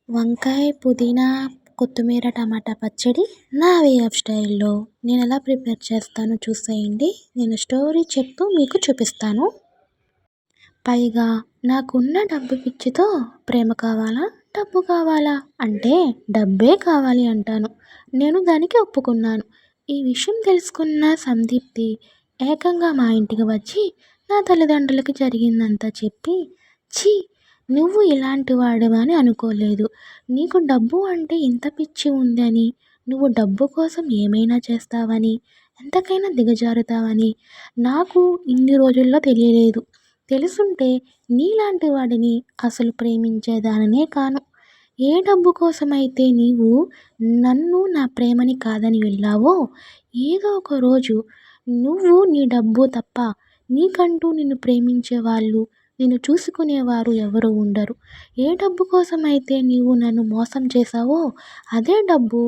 వంకాయ, పుదీనా, కొత్తిమీర, టమాటా పచ్చడి నా వే ఆఫ్ స్టైల్‌లో నేనెలా ప్రిపేర్ చేస్తానో చూసేయండి. నేను స్టోరీ చెప్తూ మీకు చూపిస్తాను. పైగా నాకున్న డబ్బు పిచ్చితో ప్రేమ కావాలా? డబ్బు కావాలా? అంటే డబ్బే కావాలి అంటాను. నేను దానికి ఒప్పుకున్నాను. ఈ విషయం తెలుసుకున్న సందీప్తి ఏకంగా మా ఇంటికి వచ్చి నా తల్లిదండ్రులకి జరిగిందంతా చెప్పి, ఛీ! నువ్వు ఇలాంటి వాడివని అనుకోలేదు. నీకు డబ్బు అంటే ఇంత పిచ్చి ఉందని, నువ్వు డబ్బు కోసం ఏమైనా చేస్తావని, ఎంతకైనా దిగజారుతావని నాకు ఇన్ని రోజుల్లో తెలియలేదు. తెలుసుంటే నీలాంటి వాడిని అసలు ప్రేమించేదానినే కాను. ఏ డబ్బు కోసమైతే నీవు నన్ను, నా ప్రేమని కాదని వెళ్ళావో, ఏదో ఒక రోజు నువ్వు నీ డబ్బు తప్ప నీకంటూ నిన్ను ప్రేమించేవాళ్ళు, నిన్ను చూసుకునేవారు ఎవరు ఉండరు. ఏ డబ్బు కోసమైతే నీవు నన్ను మోసం చేశావో, అదే డబ్బు